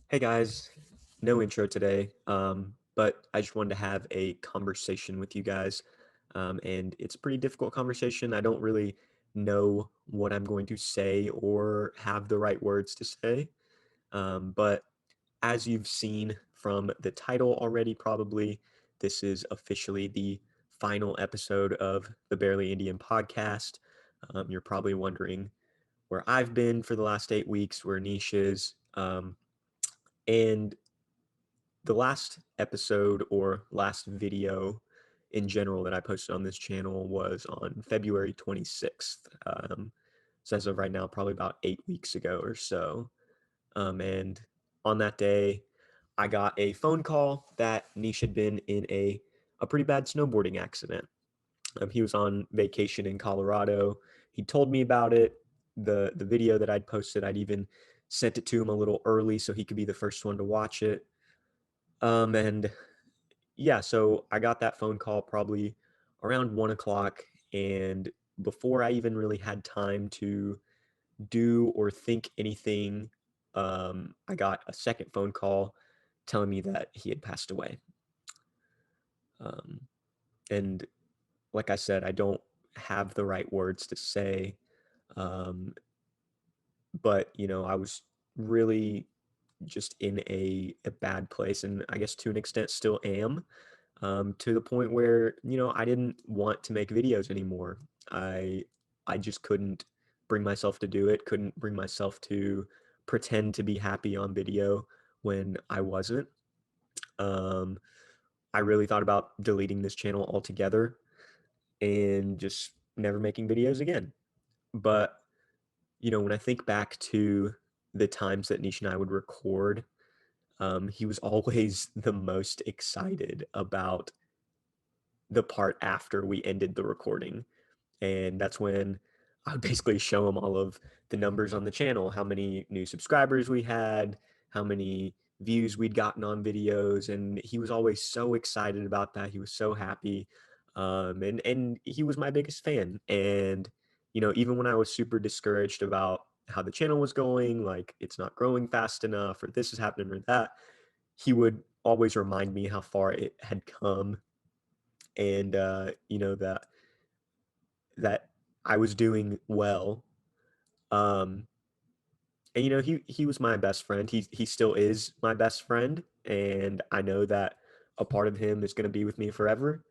Hey guys, no intro today, but I just wanted to have a conversation with you guys. And it's a pretty difficult conversation. I don't really know what I'm going to say or have the right words to say. But as you've seen from the title already, probably, this is officially the final episode of the Barely Indian podcast. You're probably wondering where I've been for the last 8 weeks, where Niche is. And the last episode or last video in general that I posted on this channel was on February 26th. So as of right now, probably about 8 weeks ago or so. And on that day, I got a phone call that Nish had been in a pretty bad snowboarding accident. He was on vacation in Colorado. He told me about it. The video that I'd posted, I'd even sent it to him a little early so he could be the first one to watch it. And yeah, so I got that phone call probably around 1 o'clock. And before I even really had time to do or think anything, I got a second phone call telling me that he had passed away. Um, and like I said, I don't have the right words to say. Um, but, I was really just in a bad place. And I guess to an extent still am. To the point where I didn't want to make videos anymore. I just couldn't bring myself to do it. Couldn't bring myself to pretend to be happy on video when I wasn't. Um, I really thought about deleting this channel altogether and just never making videos again. But when I think back to the times that Nish and I would record, he was always the most excited about the part after we ended the recording. And that's when I would basically show him all of the numbers on the channel, how many new subscribers we had, how many views we'd gotten on videos. And he was always so excited about that. He was so happy. And he was my biggest fan. And, even when I was super discouraged about how the channel was going, like it's not growing fast enough, or this is happening or that, he would always remind me how far it had come, and that I was doing well. Um, and he was my best friend. He still is my best friend, and I know that a part of him is going to be with me forever.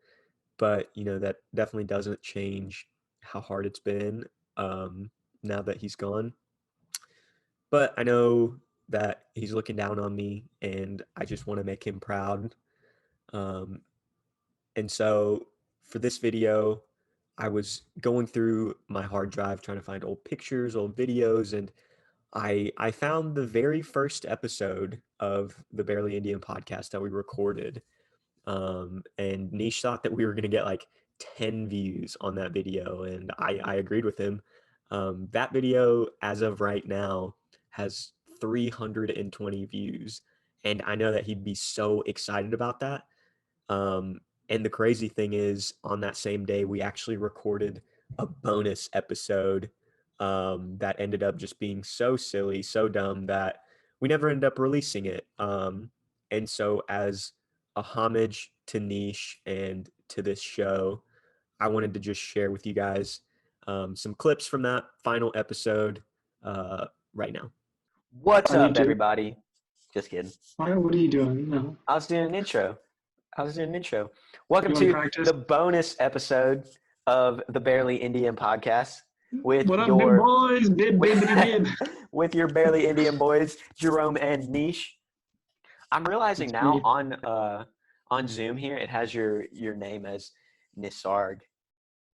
But that definitely doesn't change how hard it's been, now that he's gone. But I know that he's looking down on me, and I just want to make him proud. Um, And so for this video, I was going through my hard drive trying to find old pictures, old videos, and I found the very first episode of the Barely Indian podcast that we recorded. And Nish thought that we were gonna get like 10 views on that video, and I agreed with him. That video, as of right now, has 320 views, and I know that he'd be so excited about that. And the crazy thing is, on that same day, we actually recorded a bonus episode, that ended up just being so silly, so dumb that we never ended up releasing it. And so, as a homage to Niche and to this show, I wanted to just share with you guys some clips from that final episode right now. What's Are you up, doing? everybody? Just kidding. What are you doing? No. I was doing an intro. Welcome You want to to practice? the bonus episode of the Barely Indian podcast with What up, big your boys? Bib, bibbity, bib. with your Barely Indian boys, Jerome and Niche. I'm realizing That's now me. on Zoom here it has your name as Nisarg.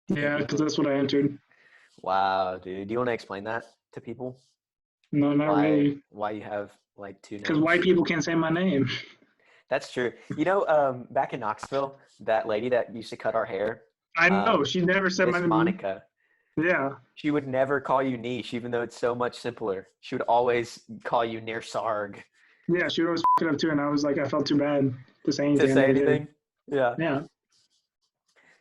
Yeah, because that's what I entered. Wow, dude. Do you want to explain that to people? No, not really. Why you have like two names? Because white people can't say my name. That's true. Back in Knoxville, that lady that used to cut our hair, I know. She never said my Miss name. Monica, Yeah. she would never call you Niche, even though it's so much simpler. She would always call you Neersarg Yeah, she would always f it up too, and I was like, I felt too bad to say anything. to I say never did. anything. Yeah. Yeah.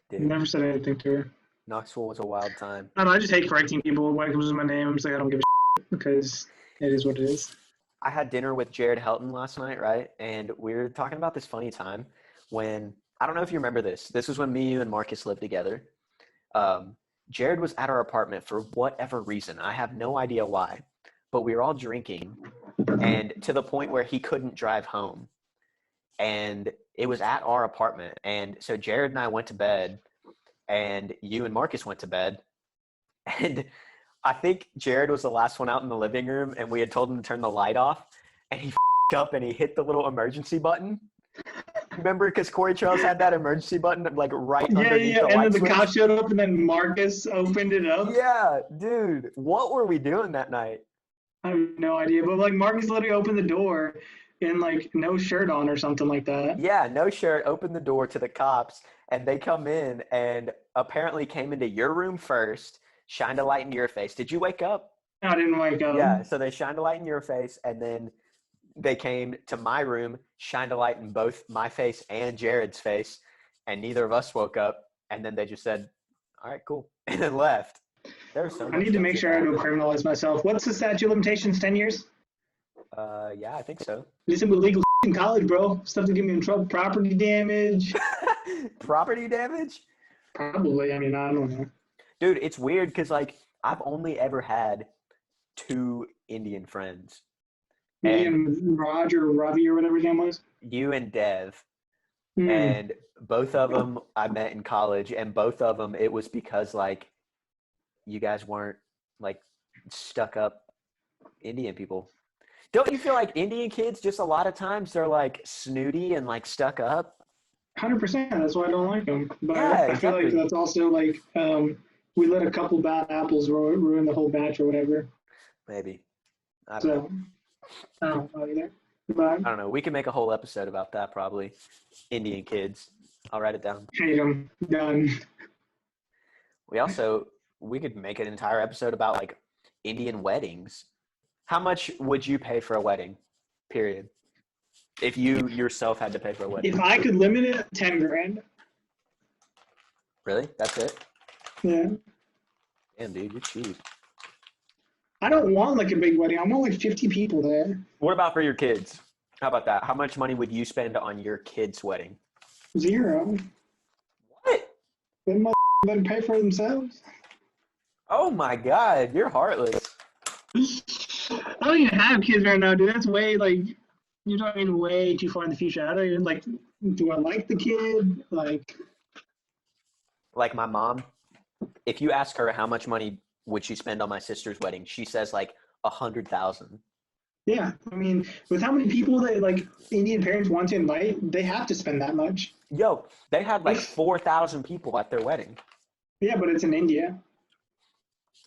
Dude, Never said anything to her. Knoxville was a wild time. I don't know. I just hate correcting people when it comes to my name. I'm just like, I don't give a shit because it is what it is. I had dinner with Jared Helton last night, right? And we were talking about this funny time when, I don't know if you remember this. This was when me, you, and Marcus lived together. Jared was at our apartment for whatever reason. I have no idea why. But we were all drinking, and to the point where he couldn't drive home. And it was at our apartment. And so Jared and I went to bed, and you and Marcus went to bed. And I think Jared was the last one out in the living room, and we had told him to turn the light off, and he f***ed up and he hit the little emergency button. Remember, because Corey Charles had that emergency button like right underneath the light and then the switch? cop showed up, and then Marcus opened it up. Yeah, dude, what were we doing that night? I have no idea, but like Marcus literally opened the door and like no shirt on or something like that. Yeah, no shirt, opened the door to the cops, and they come in and apparently came into your room first, shined a light in your face. Did you wake up? I didn't wake up. Yeah, so they shined a light in your face, and then they came to my room, shined a light in both my face and Jared's face, and neither of us woke up, and then they just said, all right, cool, and then left. There was so I need to make sure I don't criminalize myself. What's the statute of limitations? 10 years? Yeah, I think so. Listen with legal in college, bro. Stuff to get me in trouble. Property damage. Property damage? Probably. I mean, I don't know. Dude, it's weird because, like, I've only ever had 2 Indian friends. Me and Roger or Ravi or whatever his name was. You and Dev. And both of them I met in college, and both of them it was because, like, you guys weren't, like, stuck up Indian people. Don't you feel like Indian kids just a lot of times they're, like, snooty and, like, stuck up? 100%. That's why I don't like them. But Yeah, I feel like that's also, like, we let a couple bad apples ruin the whole batch or whatever. Maybe. I don't know. I don't know either. But I don't know. We can make a whole episode about that probably. Indian kids. I'll write it down. hate them. Done. We could make an entire episode about, like, Indian weddings. How much would you pay for a wedding? Period. If you yourself had to pay for a wedding. If I could limit it, 10 grand. Really? That's it? Yeah. Damn, dude, you're cheap. I don't want like a big wedding. I want like 50 people there. What about for your kids? How about that? How much money would you spend on your kid's wedding? 0. What? Them better pay for themselves. Oh my God, you're heartless. I don't even have kids right now, dude. That's way like you're talking way too far in the future. I don't even like. Do I like the kid? Like my mom, if you ask her how much money would she spend on my sister's wedding, she says like 100,000. Yeah, I mean, with how many people that like Indian parents want to invite, they have to spend that much. Yo, they had like 4,000 people at their wedding. Yeah, but it's in India.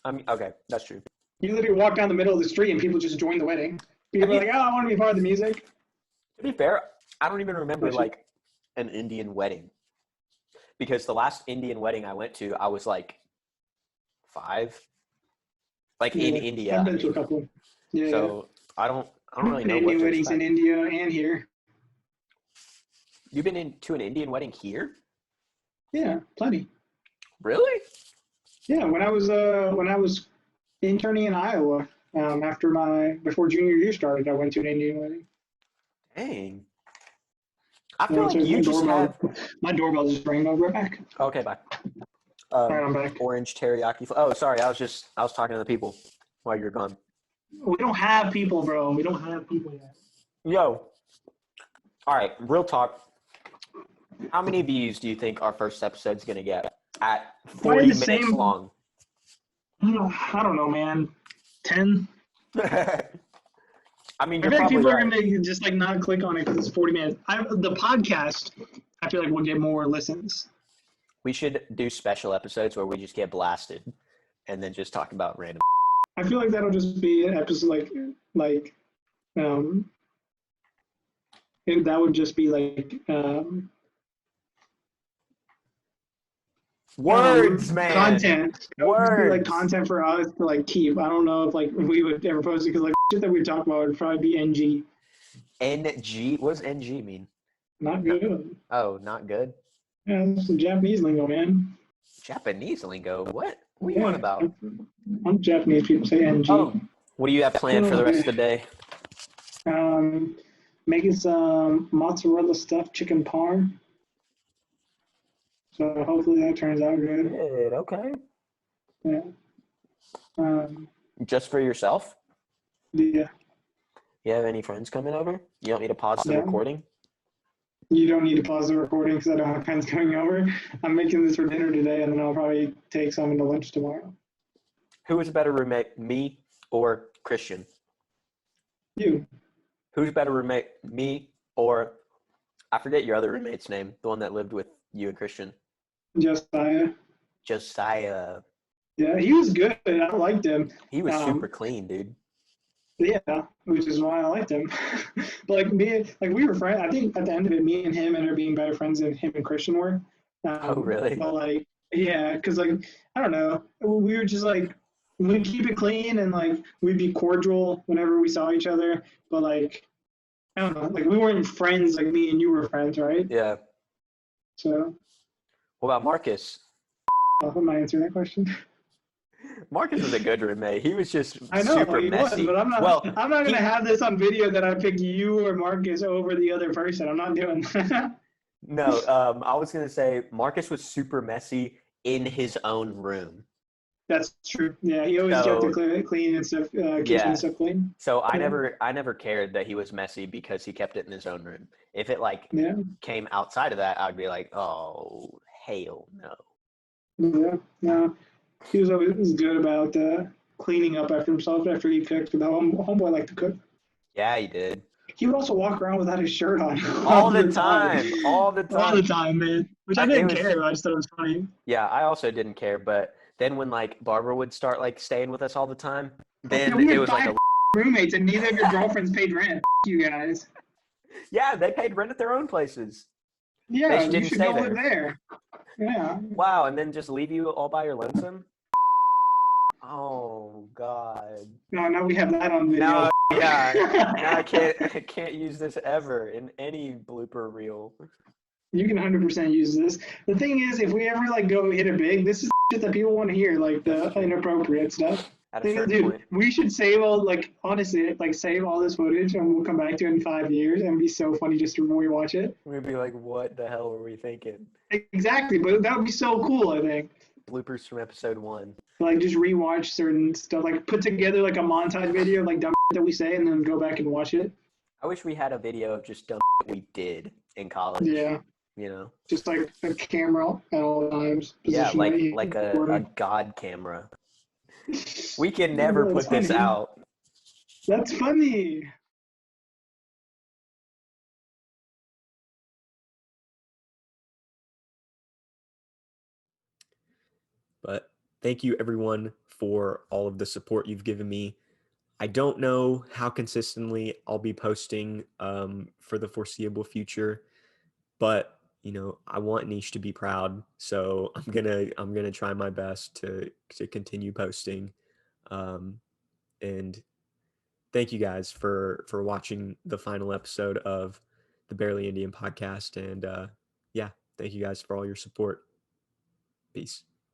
I mean, okay, that's true. You literally walk down the middle of the street and people just join the wedding. People are like, oh, I want to be part of the music. To be fair, I don't even remember like an Indian wedding. Because the last Indian wedding I went to, I was like 5. Like in India. I've been to a couple. Yeah. So I don't really know Indian what to weddings expect. in India and here. You've been to an Indian wedding here? Yeah, plenty. Really? Yeah, when I was interning in Iowa, before junior year started, I went to an Indian wedding. Dang. I feel like you just have... My doorbell just rang. I'll be right back. Okay, bye. All right, I'm back. Orange teriyaki. Oh, sorry. I was talking to the people while you were gone. We don't have people, bro. We don't have people yet. Yo. All right. Real talk. How many views do you think our first episode's going to get at 40 minutes long? I don't know, man. 10? I mean, I you're feel like probably people are right. going to just like not click on it because it's 40 minutes. The podcast, I feel like will get more listens. We should do special episodes where we just get blasted and then just talk about random. I feel like that'll just be an episode and that would just be like Words, man. Content. That would just be like Words. content for us to like keep. I don't know if like we would ever post it because like shit that we talk about would probably be NG. NG? What does NG mean? Not good. Oh, not good? Yeah, that's some Japanese lingo, man. Japanese lingo? What? What are you on about? I'm Japanese. People say NG. Oh, what do you have planned for the rest of the day? Um, Making some mozzarella stuffed chicken parm. So hopefully that turns out good. Good. Okay. Yeah. Um, Just for yourself? yeah. You have any friends coming over? You want me to pause the Yeah. recording? You don't need to pause the recording because I don't have friends coming over. I'm making this for dinner today, and then I'll probably take some into lunch tomorrow. Who is a better roommate, me or Christian? You. Who's a better roommate, me or I forget your other roommate's name, the one that lived with you and Christian. Josiah. Josiah. Yeah, he was good. I liked him. He was super clean, dude. Yeah, which is why I liked him. But we were friends. I think at the end of it, me and him ended up being better friends than him and Christian were. Oh, really? But yeah, because I don't know, we were just we'd keep it clean and we'd be cordial whenever we saw each other. But I don't know, we weren't friends like me and you were friends, right? Yeah. So. What about Marcus? Am I answering that question? Marcus was a good roommate. He was just I know super he messy. was, but I'm not. Well, I'm not gonna have this on video that I pick you or Marcus over the other person. I'm not doing that. No, I was gonna say Marcus was super messy in his own room. That's true. Yeah, he always kept it clean and stuff, kitchen and stuff clean. So I never cared that he was messy because he kept it in his own room. If it came outside of that, I'd be like, oh hell no. Yeah, no, he was always good about cleaning up after himself after he cooked. The homeboy liked to cook. Yeah, he did. He would also walk around without his shirt on all the time. All the time, man. Which I didn't care. I just thought it was funny. Yeah, I also didn't care, but then when Barbara would start staying with us all the time, then we it was five roommates and neither of your girlfriends paid rent. You guys. Yeah, they paid rent at their own places. Yeah, they didn't stay there. Yeah. Wow, and then just leave you all by your lonesome? Oh God. No, now we have that on video. No, yeah. Now I can't use this ever in any blooper reel. You can 100% use this. The thing is, if we ever go hit it big, this is shit that people want to hear, the inappropriate stuff. At a certain point. We should save honestly, save all this footage and we'll come back to it in 5 years and it'd be so funny just to rewatch it. We'd be like, what the hell were we thinking? Exactly, but that would be so cool, I think. Bloopers from episode 1. Just rewatch certain stuff, put together a montage video of dumb that we say and then go back and watch it. I wish we had a video of just dumb we did in college. Yeah. Just a camera at all times. Yeah, like a god camera. We can never put this out. That's funny. But thank you everyone for all of the support you've given me. I don't know how consistently I'll be posting for the foreseeable future, but I want Neesh to be proud, so I'm gonna try my best to continue posting. And thank you guys for watching the final episode of the Barely Indian podcast. And yeah, thank you guys for all your support. Peace.